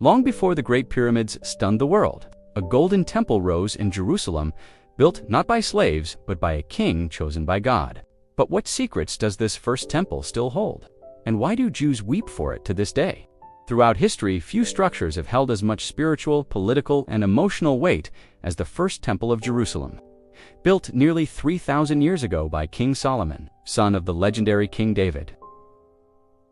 Long before the Great Pyramids stunned the world, a golden temple rose in Jerusalem, built not by slaves, but by a king chosen by God. But what secrets does this first temple still hold? And why do Jews weep for it to this day? Throughout history, few structures have held as much spiritual, political, and emotional weight as the first temple of Jerusalem. Built nearly 3,000 years ago by King Solomon, son of the legendary King David.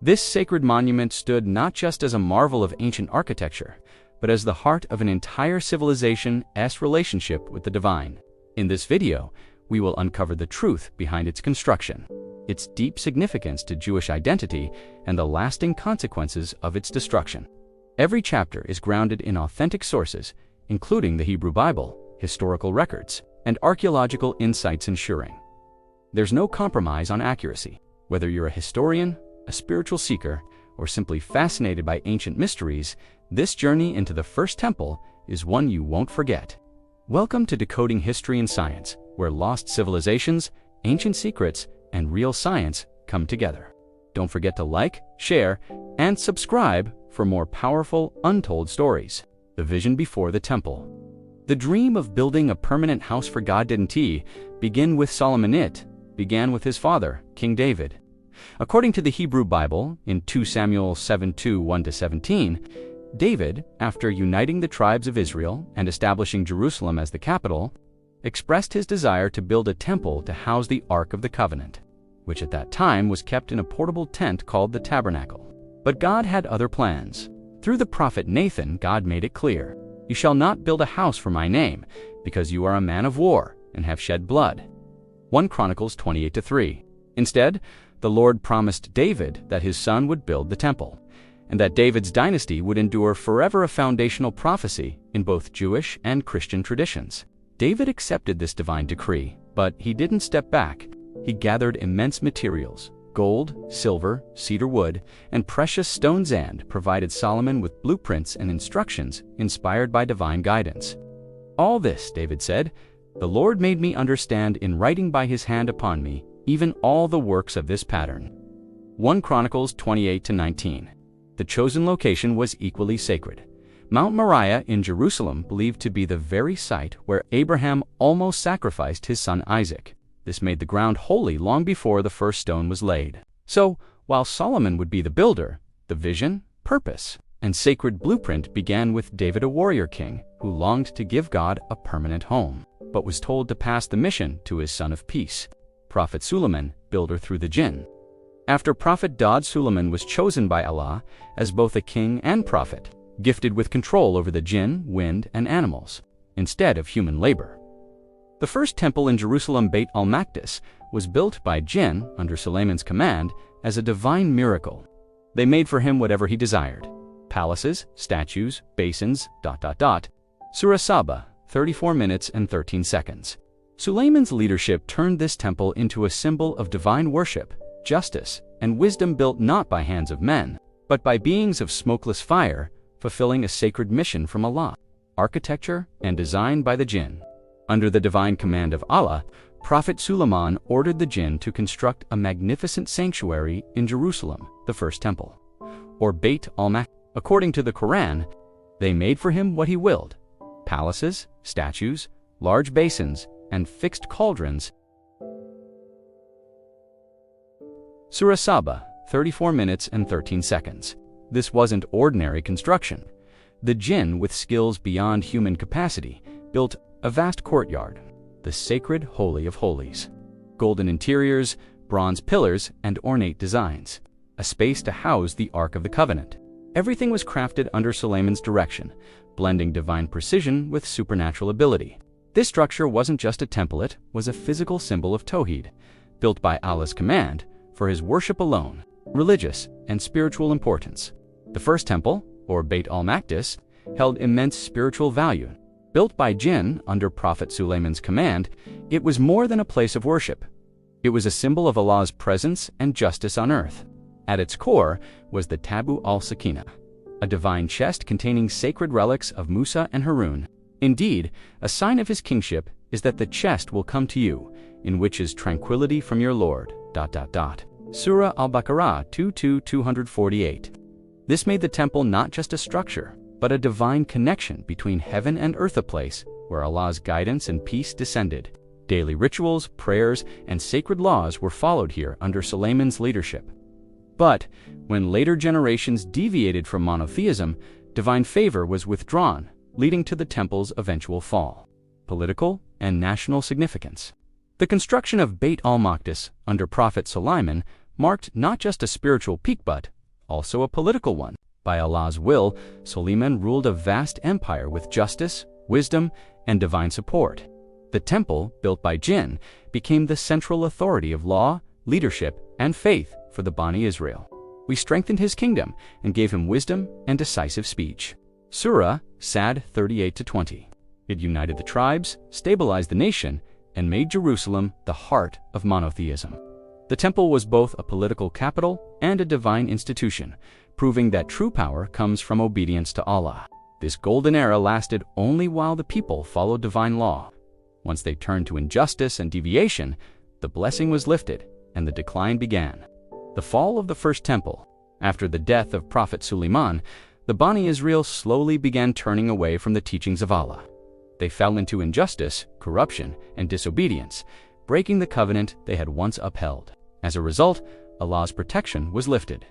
This sacred monument stood not just as a marvel of ancient architecture, but as the heart of an entire civilization's relationship with the divine. In this video, we will uncover the truth behind its construction, its deep significance to Jewish identity, and the lasting consequences of its destruction. Every chapter is grounded in authentic sources, including the Hebrew Bible, historical records, and archaeological insights, ensuring there's no compromise on accuracy. Whether you're a historian, a spiritual seeker, or simply fascinated by ancient mysteries, this journey into the first temple is one you won't forget. Welcome to Decoding History and Science, where lost civilizations, ancient secrets, and real science come together. Don't forget to like, share, and subscribe for more powerful, untold stories. The vision before the temple. The dream of building a permanent house for God didn't begin with Solomon. It began with his father, King David. According to the Hebrew Bible, in 2 Samuel 7:1-17, David, after uniting the tribes of Israel and establishing Jerusalem as the capital, expressed his desire to build a temple to house the Ark of the Covenant, which at that time was kept in a portable tent called the Tabernacle. But God had other plans. Through the prophet Nathan, God made it clear, "You shall not build a house for my name, because you are a man of war and have shed blood." 1 Chronicles 28:3. Instead, the Lord promised David that his son would build the temple, and that David's dynasty would endure forever, a foundational prophecy in both Jewish and Christian traditions. David accepted this divine decree, but he didn't step back. He gathered immense materials, gold, silver, cedar wood, and precious stones, and provided Solomon with blueprints and instructions inspired by divine guidance. "All this," David said, "the Lord made me understand in writing by his hand upon me, even all the works of this pattern." 1 Chronicles 28-19. The chosen location was equally sacred. Mount Moriah in Jerusalem, believed to be the very site where Abraham almost sacrificed his son Isaac. This made the ground holy long before the first stone was laid. So, while Solomon would be the builder, the vision, purpose, and sacred blueprint began with David, a warrior king who longed to give God a permanent home, but was told to pass the mission to his son of peace, Prophet Sulaiman, builder through the Jinn. After Prophet Sulaiman was chosen by Allah as both a king and prophet, gifted with control over the jinn, wind, and animals, instead of human labor. The first temple in Jerusalem, Bayt al-Maqdis, was built by Jinn under Sulaiman's command as a divine miracle. They made for him whatever he desired: palaces, statues, basins, ... Surah Saba, 34 minutes and 13 seconds. Sulaiman's leadership turned this temple into a symbol of divine worship, justice, and wisdom, built not by hands of men, but by beings of smokeless fire, fulfilling a sacred mission from Allah. Architecture and design by the Jinn. Under the divine command of Allah, Prophet Sulaiman ordered the Jinn to construct a magnificent sanctuary in Jerusalem, the first temple, or Bayt al-Maqdis. According to the Quran, they made for him what he willed: palaces, statues, large basins, and fixed cauldrons. Surah Saba, 34 minutes and 13 seconds. This wasn't ordinary construction. The Jinn, with skills beyond human capacity, built a vast courtyard, the sacred Holy of Holies. Golden interiors, bronze pillars, and ornate designs. A space to house the Ark of the Covenant. Everything was crafted under Sulaiman's direction, blending divine precision with supernatural ability. This structure wasn't just a temple, it was a physical symbol of Tawhid, built by Allah's command for his worship alone, religious and spiritual importance. The first temple, or Bayt al-Maqdis, held immense spiritual value. Built by Jinn under Prophet Sulaiman's command, it was more than a place of worship. It was a symbol of Allah's presence and justice on earth. At its core was the Tabu al-Sakinah, a divine chest containing sacred relics of Musa and Harun. Indeed, a sign of his kingship is that the chest will come to you, in which is tranquility from your Lord. Surah Al-Baqarah 2:248. This made the temple not just a structure, but a divine connection between heaven and earth, a place where Allah's guidance and peace descended. Daily rituals, prayers, and sacred laws were followed here under Sulaiman's leadership. But when later generations deviated from monotheism, divine favor was withdrawn, leading to the temple's eventual fall. Political and national significance. The construction of Bayt al-Maqdis under Prophet Sulaiman marked not just a spiritual peak but also a political one. By Allah's will, Sulaiman ruled a vast empire with justice, wisdom, and divine support. The temple, built by Jinn, became the central authority of law, leadership, and faith for the Bani Israel. We strengthened his kingdom and gave him wisdom and decisive speech. Surah Sad 38-20. It united the tribes, stabilized the nation, and made Jerusalem the heart of monotheism. The temple was both a political capital and a divine institution, proving that true power comes from obedience to Allah. This golden era lasted only while the people followed divine law. Once they turned to injustice and deviation, the blessing was lifted and the decline began. The fall of the first temple. After the death of Prophet Sulaiman, the Bani Israel slowly began turning away from the teachings of Allah. They fell into injustice, corruption, and disobedience, breaking the covenant they had once upheld. As a result, Allah's protection was lifted.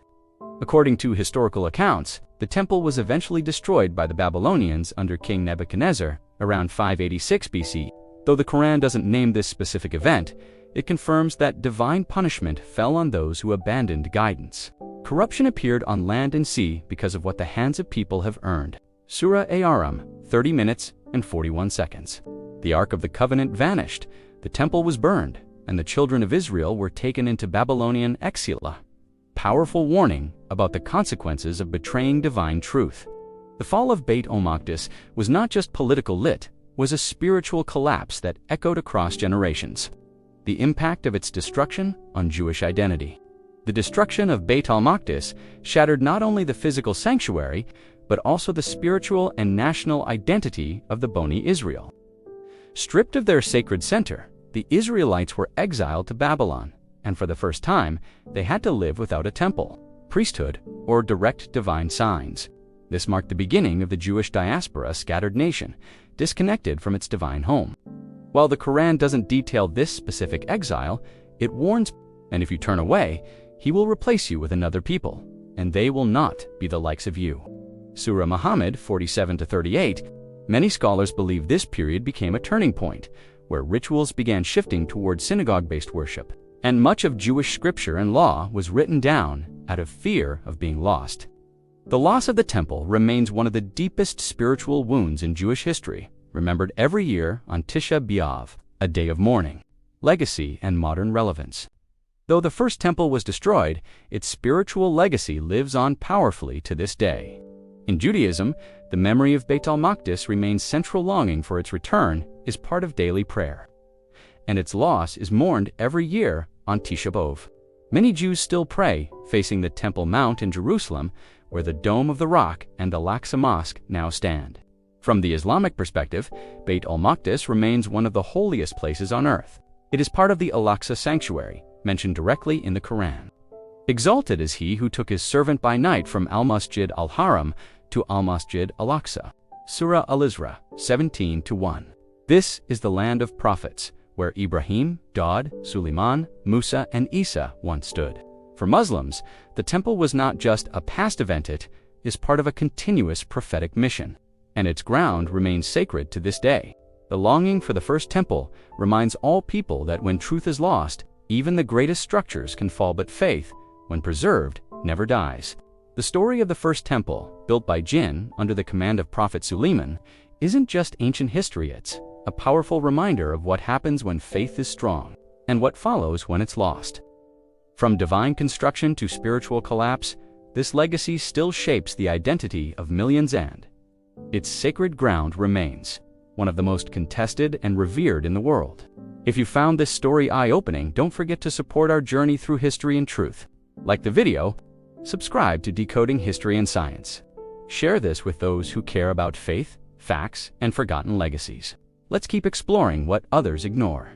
According to historical accounts, the temple was eventually destroyed by the Babylonians under King Nebuchadnezzar around 586 BC. Though the Quran doesn't name this specific event, it confirms that divine punishment fell on those who abandoned guidance. Corruption appeared on land and sea because of what the hands of people have earned. Surah Al-Baqarah, 30 minutes and 41 seconds. The Ark of the Covenant vanished, the temple was burned, and the children of Israel were taken into Babylonian exile. Powerful warning about the consequences of betraying divine truth. The fall of Bayt al-Maqdis was not just political, it was a spiritual collapse that echoed across generations. The impact of its destruction on Jewish identity. The destruction of Bayt al-Maqdis shattered not only the physical sanctuary, but also the spiritual and national identity of the Bani Israel. Stripped of their sacred center, the Israelites were exiled to Babylon, and for the first time, they had to live without a temple, priesthood, or direct divine signs. This marked the beginning of the Jewish diaspora scattered nation, disconnected from its divine home. While the Quran doesn't detail this specific exile, it warns, and if you turn away, he will replace you with another people, and they will not be the likes of you. Surah Muhammad 47-38. Many scholars believe this period became a turning point, where rituals began shifting toward synagogue-based worship, and much of Jewish scripture and law was written down out of fear of being lost. The loss of the temple remains one of the deepest spiritual wounds in Jewish history, remembered every year on Tisha B'Av, a day of mourning. Legacy and modern relevance. Though the first temple was destroyed, its spiritual legacy lives on powerfully to this day. In Judaism, the memory of Bayt al-Maqdis remains central. Longing for its return is part of daily prayer, and its loss is mourned every year on Tisha B'Av. Many Jews still pray, facing the Temple Mount in Jerusalem, where the Dome of the Rock and Al-Aqsa Mosque now stand. From the Islamic perspective, Bayt al-Maqdis remains one of the holiest places on earth. It is part of the Al-Aqsa sanctuary, mentioned directly in the Quran. Exalted is he who took his servant by night from Al-Masjid al-Haram to Al-Masjid al-Aqsa. Surah Al-Isra 17-1. This is the land of prophets, where Ibrahim, Daud, Sulaiman, Musa, and Isa once stood. For Muslims, the temple was not just a past event, it is part of a continuous prophetic mission, and its ground remains sacred to this day. The longing for the first temple reminds all people that when truth is lost, even the greatest structures can fall, but faith, when preserved, never dies. The story of the first temple, built by Jinn under the command of Prophet Sulaiman, isn't just ancient history, it's a powerful reminder of what happens when faith is strong, and what follows when it's lost. From divine construction to spiritual collapse, this legacy still shapes the identity of millions, and its sacred ground remains one of the most contested and revered in the world. If you found this story eye-opening, don't forget to support our journey through history and truth. Like the video, subscribe to Decoding History and Science. Share this with those who care about faith, facts, and forgotten legacies. Let's keep exploring what others ignore.